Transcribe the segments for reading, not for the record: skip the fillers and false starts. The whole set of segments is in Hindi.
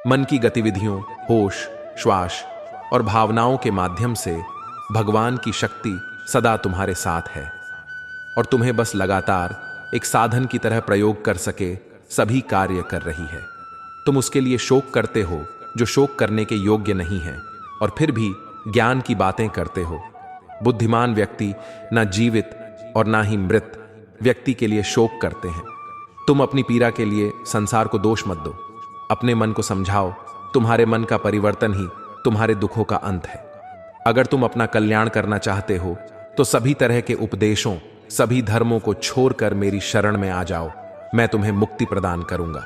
मन की गतिविधियों, होश, श्वास और भावनाओं के माध्यम से भगवान की शक्ति सदा तुम्हारे साथ है और तुम्हें बस लगातार एक साधन की तरह प्रयोग कर सके सभी कार्य कर रही है। तुम उसके लिए शोक करते हो जो शोक करने के योग्य नहीं है और फिर भी ज्ञान की बातें करते हो। बुद्धिमान व्यक्ति ना जीवित और ना ही मृत व्यक्ति के लिए शोक करते हैं। तुम अपनी पीड़ा के लिए संसार को दोष मत दो, अपने मन को समझाओ। तुम्हारे मन का परिवर्तन ही तुम्हारे दुखों का अंत है। अगर तुम अपना कल्याण करना चाहते हो तो सभी तरह के उपदेशों, सभी धर्मों को छोड़कर मेरी शरण में आ जाओ। मैं तुम्हें मुक्ति प्रदान करूंगा।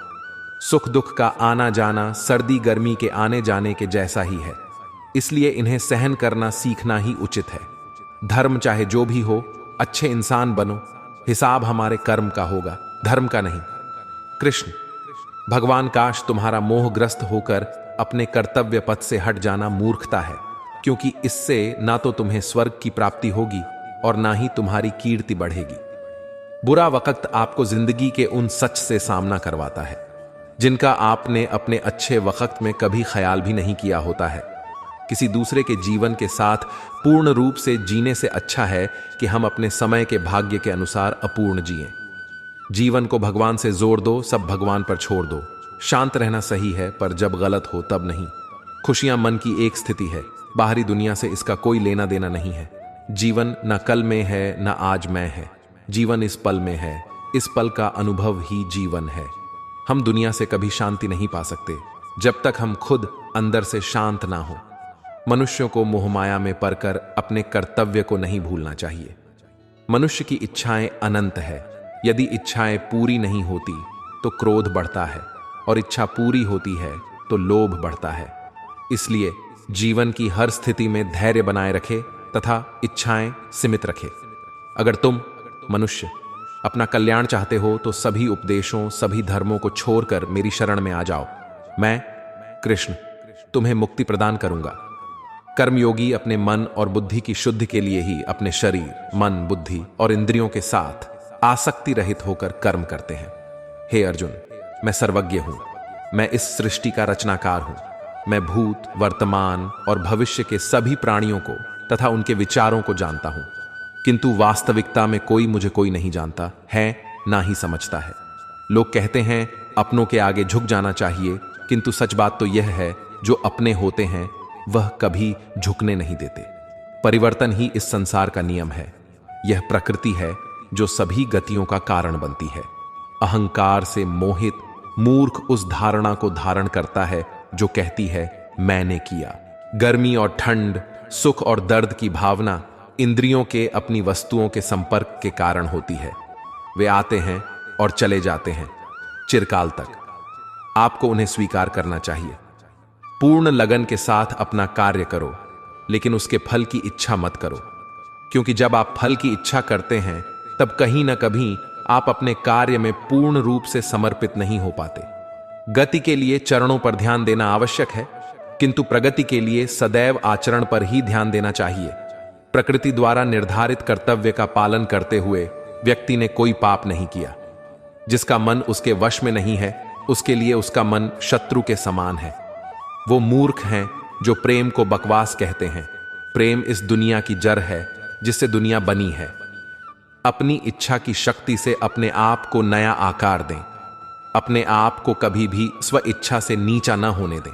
सुख दुख का आना जाना सर्दी गर्मी के आने जाने के जैसा ही है, इसलिए इन्हें सहन करना सीखना ही उचित है। धर्म चाहे जो भी हो, अच्छे इंसान बनो। हिसाब हमारे कर्म का होगा, धर्म का नहीं। कृष्ण भगवान, काश तुम्हारा मोहग्रस्त होकर अपने कर्तव्य पथ से हट जाना मूर्खता है, क्योंकि इससे ना तो तुम्हें स्वर्ग की प्राप्ति होगी और ना ही तुम्हारी कीर्ति बढ़ेगी। बुरा वक्त आपको जिंदगी के उन सच से सामना करवाता है जिनका आपने अपने अच्छे वक्त में कभी ख्याल भी नहीं किया होता है। किसी दूसरे के जीवन के साथ पूर्ण रूप से जीने से अच्छा है कि हम अपने समय के भाग्य के अनुसार अपूर्ण जिएं। जीवन को भगवान से जोड़ दो, सब भगवान पर छोड़ दो। शांत रहना सही है, पर जब गलत हो तब नहीं। खुशियां मन की एक स्थिति है, बाहरी दुनिया से इसका कोई लेना देना नहीं है। जीवन न कल में है न आज में है, जीवन इस पल में है। इस पल का अनुभव ही जीवन है। हम दुनिया से कभी शांति नहीं पा सकते जब तक हम खुद अंदर से शांत ना हो। मनुष्यों को मोहमाया में पड़कर अपने कर्तव्य को नहीं भूलना चाहिए। मनुष्य की इच्छाएं अनंत है। यदि इच्छाएं पूरी नहीं होती तो क्रोध बढ़ता है और इच्छा पूरी होती है तो लोभ बढ़ता है। इसलिए जीवन की हर स्थिति में धैर्य बनाए रखे तथा इच्छाएं सीमित रखे। अगर तुम मनुष्य अपना कल्याण चाहते हो तो सभी उपदेशों, सभी धर्मों को छोड़कर मेरी शरण में आ जाओ। मैं कृष्ण तुम्हें मुक्ति प्रदान करूंगा। कर्मयोगी अपने मन और बुद्धि की शुद्धि के लिए ही अपने शरीर, मन, बुद्धि और इंद्रियों के साथ आसक्ति रहित होकर कर्म करते हैं। हे अर्जुन, मैं सर्वज्ञ हूं। मैं इस सृष्टि का रचनाकार हूं। मैं भूत, वर्तमान और भविष्य के सभी प्राणियों को तथा उनके विचारों को जानता हूं, किंतु वास्तविकता में कोई नहीं जानता है, ना ही समझता है। लोग कहते हैं अपनों के आगे झुक जाना चाहिए, किंतु सच बात तो यह है, जो अपने होते हैं वह कभी झुकने नहीं देते। परिवर्तन ही इस संसार का नियम है। यह प्रकृति है जो सभी गतियों का कारण बनती है। अहंकार से मोहित मूर्ख उस धारणा को धारण करता है जो कहती है मैंने किया। गर्मी और ठंड, सुख और दर्द की भावना इंद्रियों के अपनी वस्तुओं के संपर्क के कारण होती है। वे आते हैं और चले जाते हैं चिरकाल तक। आपको उन्हें स्वीकार करना चाहिए। पूर्ण लगन के साथ अपना कार्य करो, लेकिन उसके फल की इच्छा मत करो, क्योंकि जब आप फल की इच्छा करते हैं तब कहीं ना कहीं आप अपने कार्य में पूर्ण रूप से समर्पित नहीं हो पाते। गति के लिए चरणों पर ध्यान देना आवश्यक है, किंतु प्रगति के लिए सदैव आचरण पर ही ध्यान देना चाहिए। प्रकृति द्वारा निर्धारित कर्तव्य का पालन करते हुए व्यक्ति ने कोई पाप नहीं किया। जिसका मन उसके वश में नहीं है, उसके लिए उसका मन शत्रु के समान है। वो मूर्ख हैं जो प्रेम को बकवास कहते हैं। प्रेम इस दुनिया की जड़ है जिससे दुनिया बनी है। अपनी इच्छा की शक्ति से अपने आप को नया आकार दें। अपने आप को कभी भी स्व इच्छा से नीचा न होने दें।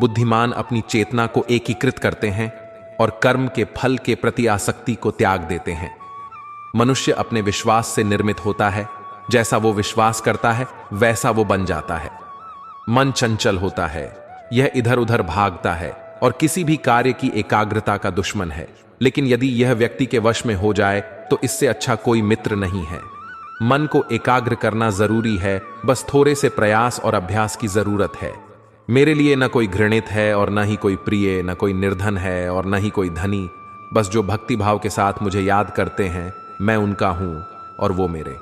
बुद्धिमान अपनी चेतना को एकीकृत करते हैं और कर्म के फल के प्रति आसक्ति को त्याग देते हैं। मनुष्य अपने विश्वास से निर्मित होता है। जैसा वो विश्वास करता है वैसा वो बन जाता है। मन चंचल होता है, यह इधर उधर भागता है और किसी भी कार्य की एकाग्रता का दुश्मन है। लेकिन यदि यह व्यक्ति के वश में हो जाए तो इससे अच्छा कोई मित्र नहीं है। मन को एकाग्र करना जरूरी है, बस थोड़े से प्रयास और अभ्यास की जरूरत है। मेरे लिए न कोई घृणित है और न ही कोई प्रिय, न कोई निर्धन है और न ही कोई धनी। बस जो भक्ति भाव के साथ मुझे याद करते हैं, मैं उनका हूं और वो मेरे।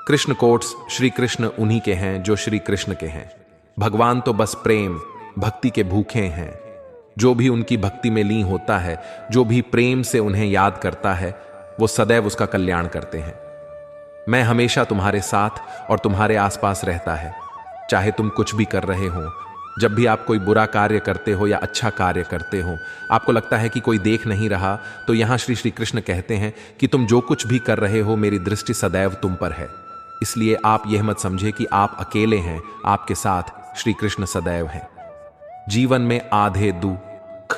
कृष्ण कोट्स श्री कृष्ण उन्हीं के हैं जो श्री कृष्ण के हैं। भगवान तो बस प्रेम भक्ति के भूखे हैं। जो भी उनकी भक्ति में लीन होता है, जो भी प्रेम से उन्हें याद करता है, वो सदैव उसका कल्याण करते हैं। मैं हमेशा तुम्हारे साथ और तुम्हारे आसपास रहता है। चाहे तुम कुछ भी कर रहे हो, जब भी आप कोई बुरा कार्य करते हो या अच्छा कार्य करते हो, आपको लगता है कि कोई देख नहीं रहा, तो यहाँ श्री श्री कृष्ण कहते हैं कि तुम जो कुछ भी कर रहे हो, मेरी दृष्टि सदैव तुम पर है। इसलिए आप यह मत समझे कि आप अकेले हैं, आपके साथ श्री कृष्ण सदैव हैं। जीवन में आधे दुख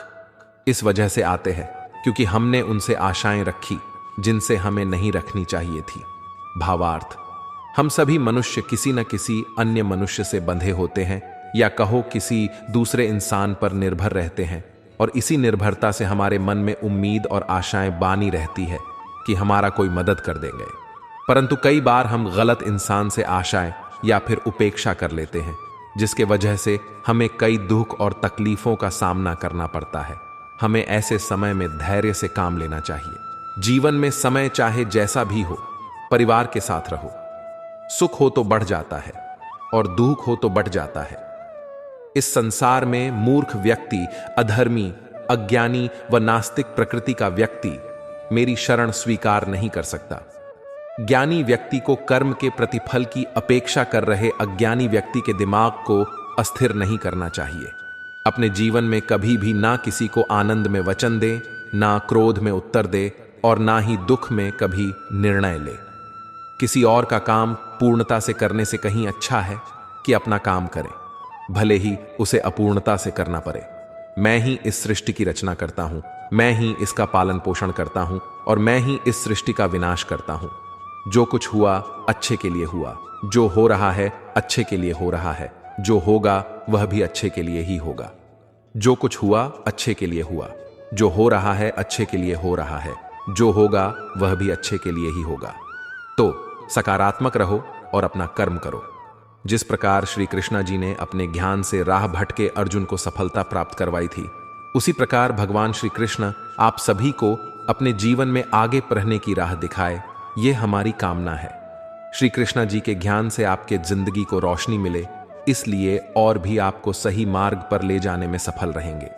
इस वजह से आते हैं क्योंकि हमने उनसे आशाएं रखी जिनसे हमें नहीं रखनी चाहिए थी। भावार्थ, हम सभी मनुष्य किसी न किसी अन्य मनुष्य से बंधे होते हैं, या कहो किसी दूसरे इंसान पर निर्भर रहते हैं, और इसी निर्भरता से हमारे मन में उम्मीद और आशाएं बानी रहती है कि हमारा कोई मदद कर देंगे। परंतु कई बार हम गलत इंसान से आशाएं या फिर उपेक्षा कर लेते हैं, जिसके वजह से हमें कई दुख और तकलीफों का सामना करना पड़ता है। हमें ऐसे समय में धैर्य से काम लेना चाहिए। जीवन में समय चाहे जैसा भी हो, परिवार के साथ रहो। सुख हो तो बढ़ जाता है और दुख हो तो बढ़ जाता है। इस संसार में मूर्ख व्यक्ति, अधर्मी, अज्ञानी व नास्तिक प्रकृति का व्यक्ति मेरी शरण स्वीकार नहीं कर सकता। ज्ञानी व्यक्ति को कर्म के प्रतिफल की अपेक्षा कर रहे अज्ञानी व्यक्ति के दिमाग को अस्थिर नहीं करना चाहिए। अपने जीवन में कभी भी ना किसी को आनंद में वचन दे, ना क्रोध में उत्तर दे, और ना ही दुख में कभी निर्णय ले। किसी और का काम पूर्णता से करने से कहीं अच्छा है कि अपना काम करें, भले ही उसे अपूर्णता से करना पड़े। मैं ही इस सृष्टि की रचना करता हूं, मैं ही इसका पालन पोषण करता हूं, और मैं ही इस सृष्टि का विनाश करता हूं। जो कुछ हुआ अच्छे के लिए हुआ, जो हो रहा है अच्छे के लिए हो रहा है, जो होगा वह भी अच्छे के लिए ही होगा। जो कुछ हुआ अच्छे के लिए हुआ, जो हो रहा है अच्छे के लिए हो रहा है, जो होगा वह भी अच्छे के लिए ही होगा। तो सकारात्मक रहो और अपना कर्म करो। जिस प्रकार श्री कृष्णा जी ने अपने ज्ञान से राह भटके अर्जुन को सफलता प्राप्त करवाई थी, उसी प्रकार भगवान श्री कृष्ण आप सभी को अपने जीवन में आगे बढ़ने की राह दिखाए, ये हमारी कामना है। श्री कृष्णा जी के ज्ञान से आपके जिंदगी को रोशनी मिले, इसलिए और भी आपको सही मार्ग पर ले जाने में सफल रहेंगे।